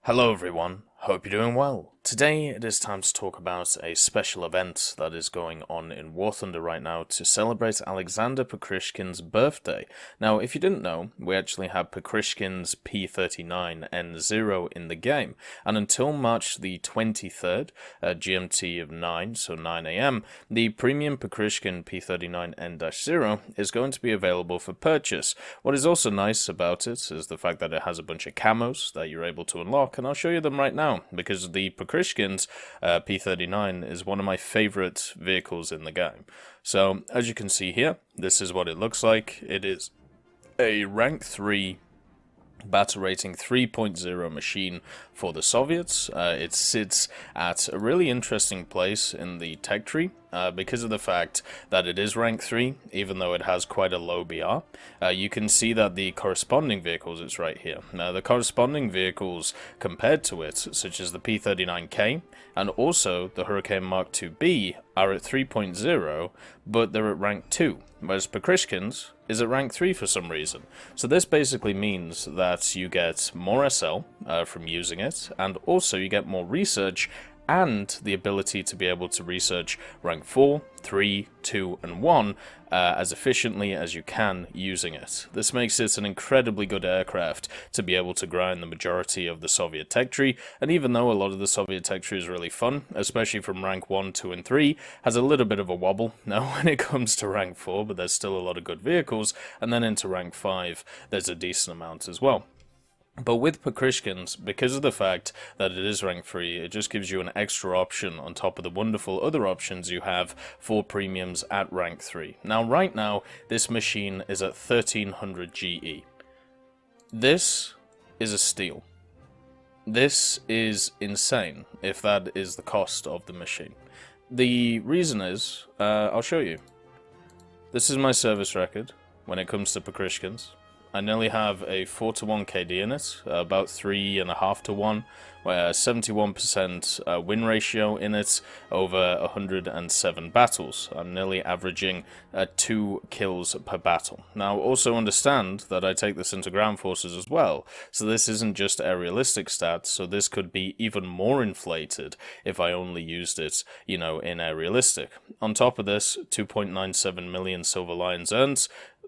Hello everyone, hope you're doing well. Today it is time to talk about a special event that is going on in War Thunder right now to celebrate Alexander Pokryshkin's birthday. Now, if you didn't know, we actually have Pokryshkin's P39N0 in the game, and until March the 23rd, GMT of 9, so 9 AM, the premium Pokryshkin P39N-0 is going to be available for purchase. What is also nice about it is the fact that it has a bunch of camos that you're able to unlock, and I'll show you them right now, because the Pokryshkin's P39 is one of my favorite vehicles in the game. So, as you can see here, this is what it looks like. It is a rank 3 battle rating 3.0 machine for the Soviets. It sits at a really interesting place in the tech tree because of the fact that it is rank 3, even though it has quite a low BR. You can see that the corresponding vehicles, it's right here. Now, the corresponding vehicles compared to it, such as the P39K and also the Hurricane Mark IIB, are at 3.0, but they're at rank 2, whereas Pokryshkin's is at rank 3 for some reason. So this basically means that you get more SL from using it, and also you get more research and the ability to be able to research rank 4, 3, 2, and 1 as efficiently as you can using it. This makes it an incredibly good aircraft to be able to grind the majority of the Soviet tech tree, and even though a lot of the Soviet tech tree is really fun, especially from rank 1, 2, and 3, has a little bit of a wobble now when it comes to rank 4, but there's still a lot of good vehicles, and then into rank 5, there's a decent amount as well. But with Pokryshkin's, because of the fact that it is rank 3, it just gives you an extra option on top of the wonderful other options you have for premiums at rank 3. Now, right now, this machine is at 1300 GE. This is a steal. This is insane, if that is the cost of the machine. The reason is, I'll show you. This is my service record when it comes to Pokryshkin's. I nearly have a 4-to-1 KD in it, about 3.5-to-1, where 71% win ratio in it, over 107 battles. I'm nearly averaging 2 kills per battle. Now, also understand that I take this into ground forces as well, so this isn't just aerialistic stats, so this could be even more inflated if I only used it, you know, in aerialistic. On top of this, 2.97 million Silver Lions earned.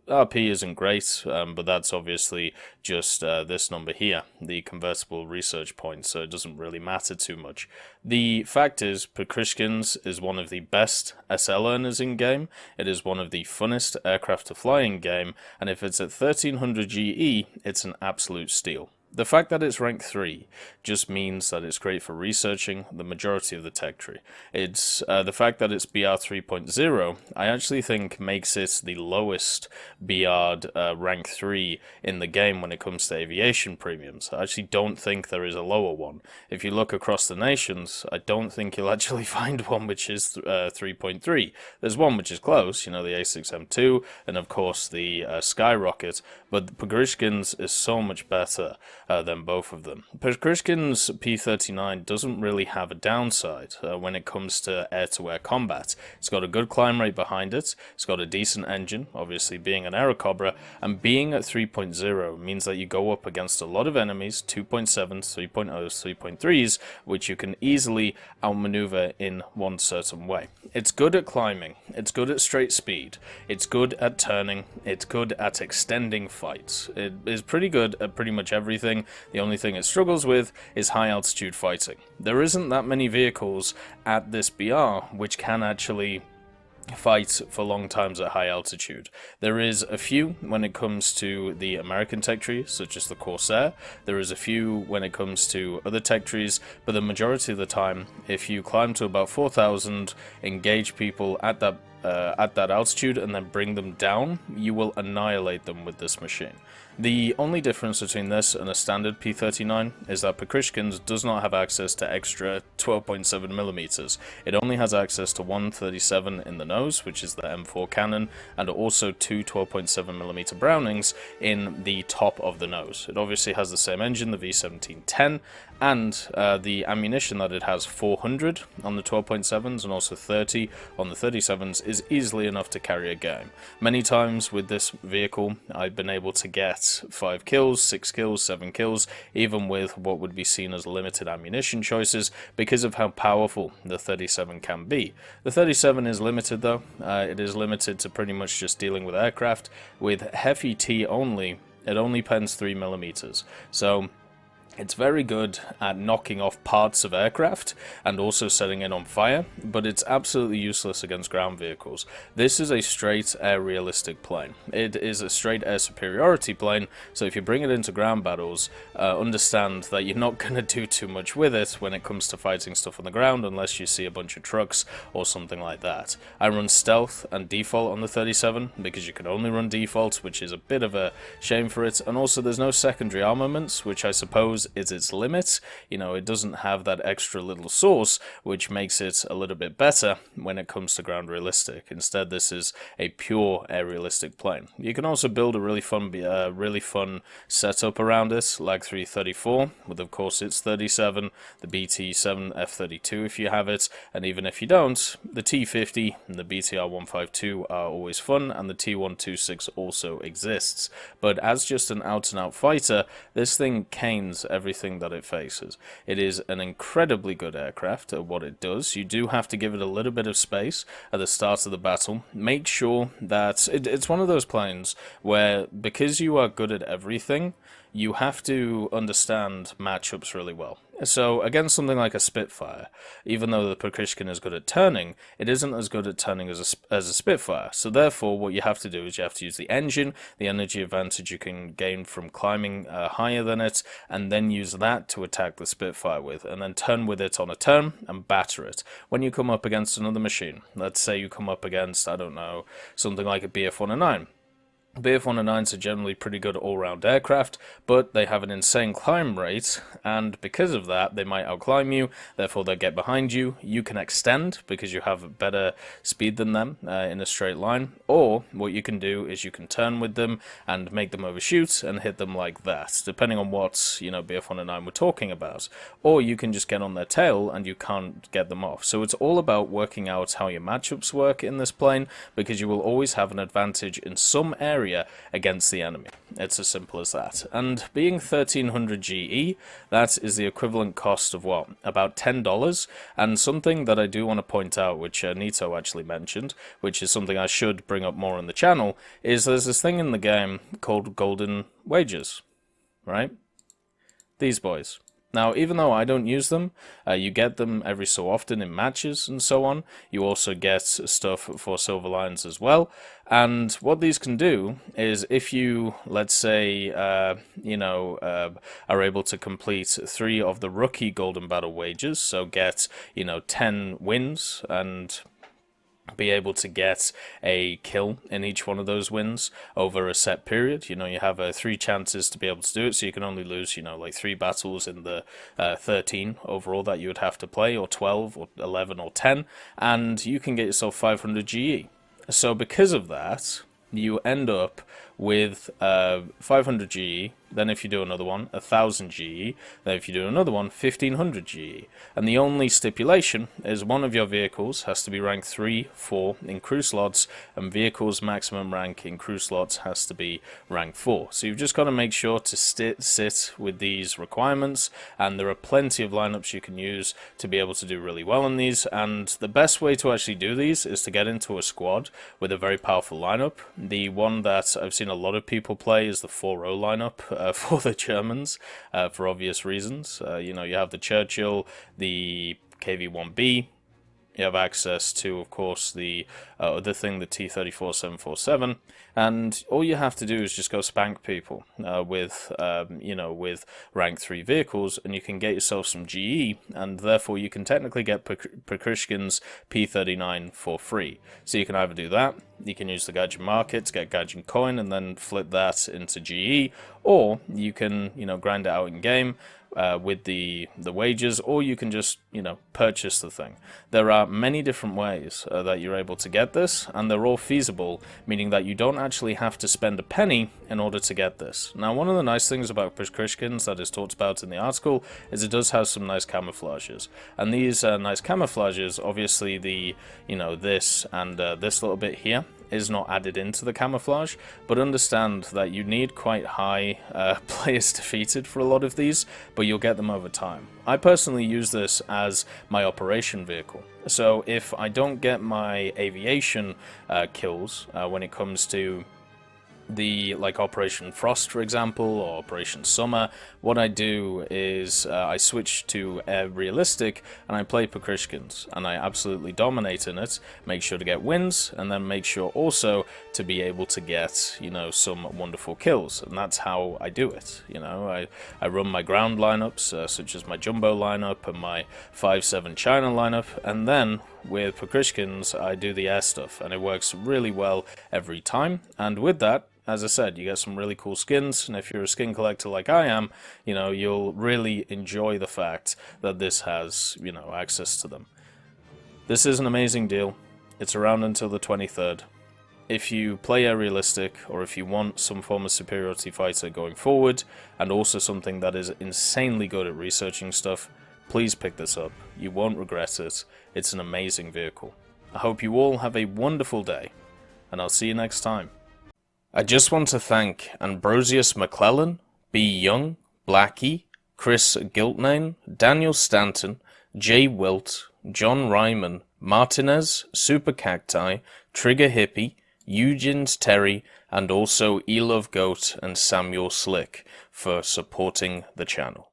RP isn't great, but that's obviously just this number here, the convertible research points, so it doesn't really matter too much. The fact is, Pokryshkin's is one of the best SL earners in game, it is one of the funnest aircraft to fly in game, and if it's at 1300 GE, it's an absolute steal. The fact that it's rank 3 just means that it's great for researching the majority of the tech tree. It's the fact that it's BR 3.0, I actually think makes it the lowest BR'd rank 3 in the game when it comes to aviation premiums. I actually don't think there is a lower one. If you look across the nations, I don't think you'll actually find one which is 3.3. There's one which is close, you know, the A6M2, and of course the Skyrocket, but Pokryshkin's is so much better than both of them. Pokryshkin's P39 doesn't really have a downside when it comes to air-to-air combat. It's got a good climb rate behind it, it's got a decent engine, obviously being an Aerocobra, and being at 3.0 means that you go up against a lot of enemies, 2.7s, 3.0s, 3.3s, which you can easily outmaneuver in one certain way. It's good at climbing, it's good at straight speed, it's good at turning, it's good at extending fights. It is pretty good at pretty much everything. The only thing it struggles with is high altitude fighting. There isn't that many vehicles at this BR which can actually fight for long times at high altitude. There is a few when it comes to the American tech tree, such as the Corsair. There is a few when it comes to other tech trees, but the majority of the time, if you climb to about 4,000, engage people at that altitude and then bring them down, you will annihilate them with this machine. The only difference between this and a standard P39 is that Pokryshkin's does not have access to extra 12.7mm. It only has access to 137 in the nose, which is the M4 cannon, and also two 12.7mm Brownings in the top of the nose. It obviously has the same engine, the V1710, and the ammunition that it has, 400 on the 12.7s and also 30 on the 37s, is is easily enough to carry a game. Many times with this vehicle, I've been able to get 5 kills, 6 kills, 7 kills, even with what would be seen as limited ammunition choices, because of how powerful the 37 can be. The 37 is limited though. It is limited to pretty much just dealing with aircraft. With Heavy T only, it only pens 3mm. So it's very good at knocking off parts of aircraft and also setting it on fire, but it's absolutely useless against ground vehicles. This is a straight air realistic plane. It is a straight air superiority plane, so if you bring it into ground battles, understand that you're not going to do too much with it when it comes to fighting stuff on the ground unless you see a bunch of trucks or something like that. I run stealth and default on the 37 because you can only run default, which is a bit of a shame for it, and also there's no secondary armaments, which I suppose is its limit. You know, it doesn't have that extra little source, which makes it a little bit better when it comes to ground realistic. Instead, this is a pure air realistic plane. You can also build a really fun setup around it, like 334, with of course its 37, the BT-7 F-32 if you have it, and even if you don't, the T-50 and the BTR-152 are always fun, and the T-126 also exists. But as just an out-and-out fighter, this thing canes everything that it faces. It is an incredibly good aircraft at what it does. You do have to give it a little bit of space at the start of the battle. Make sure that it's one of those planes where, because you are good at everything, you have to understand matchups really well. So against something like a Spitfire, even though the Pokryshkin is good at turning, it isn't as good at turning as a Spitfire. So therefore, what you have to do is you have to use the engine, the energy advantage you can gain from climbing higher than it, and then use that to attack the Spitfire with, and then turn with it on a turn and batter it. When you come up against another machine, let's say you come up against, I don't know, something like a BF-109. BF-109s are generally pretty good all-round aircraft, but they have an insane climb rate, and because of that, they might outclimb you, therefore they'll get behind you. You can extend, because you have better speed than them in a straight line, or what you can do is you can turn with them and make them overshoot and hit them like that, depending on what, you know, BF-109 we're talking about. Or you can just get on their tail and you can't get them off. So it's all about working out how your matchups work in this plane, because you will always have an advantage in some area against the enemy. It's as simple as that. And being 1300 GE, that is the equivalent cost of what? About $10. And something that I do want to point out, which Nito actually mentioned, which is something I should bring up more on the channel, is there's this thing in the game called golden wages, right? These boys. Now, even though I don't use them, you get them every so often in matches and so on. You also get stuff for Silver Lions as well. And what these can do is, if you, let's say, are able to complete 3 of the rookie Golden Battle wages, so get, 10 wins and be able to get a kill in each one of those wins over a set period. You have 3 chances to be able to do it, so you can only lose, like 3 battles in the 13 overall that you would have to play, or 12, or 11, or 10, and you can get yourself 500 GE. So because of that, you end up with 500 GE, then if you do another one, 1000 GE, then if you do another one, 1500 GE. And the only stipulation is one of your vehicles has to be rank 3, 4 in crew slots, and vehicles maximum rank in crew slots has to be rank 4. So you've just got to make sure to sit with these requirements, and there are plenty of lineups you can use to be able to do really well in these. And the best way to actually do these is to get into a squad with a very powerful lineup. The one that I've seen a lot of people play is the 4-row lineup for the Germans, for obvious reasons. You have the Churchill, the KV-1B, you have access to, of course, the other thing, the T-34-747, and all you have to do is just go spank people with rank 3 vehicles, and you can get yourself some GE, and therefore you can technically get Pokryshkin's P-39 for free. So you can either do that, you can use the Gaijin market to get Gaijin coin and then flip that into GE, or you can, grind it out in game, with the wages, or you can just, you know, purchase the thing. There are many different ways that you're able to get this, and they're all feasible, meaning that you don't actually have to spend a penny in order to get this. Now, one of the nice things about Pokryshkins that is talked about in the article is it does have some nice camouflages, and these nice camouflages, obviously the, you know, this and this little bit here is not added into the camouflage, but understand that you need quite high players defeated for a lot of these, but you'll get them over time. I personally use this as my operation vehicle, so if I don't get my aviation kills when it comes to the, like, Operation Frost, for example, or Operation Summer, what I do is I switch to realistic and I play Pokryshkins, and I absolutely dominate in it, make sure to get wins, and then make sure also to be able to get, you know, some wonderful kills, and that's how I do it. You know, I run my ground lineups, such as my Jumbo lineup and my 5-7 China lineup, and then with Pokryshkins I do the air stuff, and it works really well every time. And with that, as I said, you get some really cool skins, and if you're a skin collector like I am, you know, you'll really enjoy the fact that this has, you know, access to them. This is an amazing deal. It's around until the 23rd. If you play Aerialistic, or if you want some form of superiority fighter going forward, and also something that is insanely good at researching stuff, please pick this up. You won't regret it. It's an amazing vehicle. I hope you all have a wonderful day, and I'll see you next time. I just want to thank Ambrosius McClellan, B. Young, Blackie, Chris Giltnane, Daniel Stanton, Jay Wilt, John Ryman, Martinez, Super Cacti, Trigger Hippie, Eugens Terry, and also Elove Goat and Samuel Slick for supporting the channel.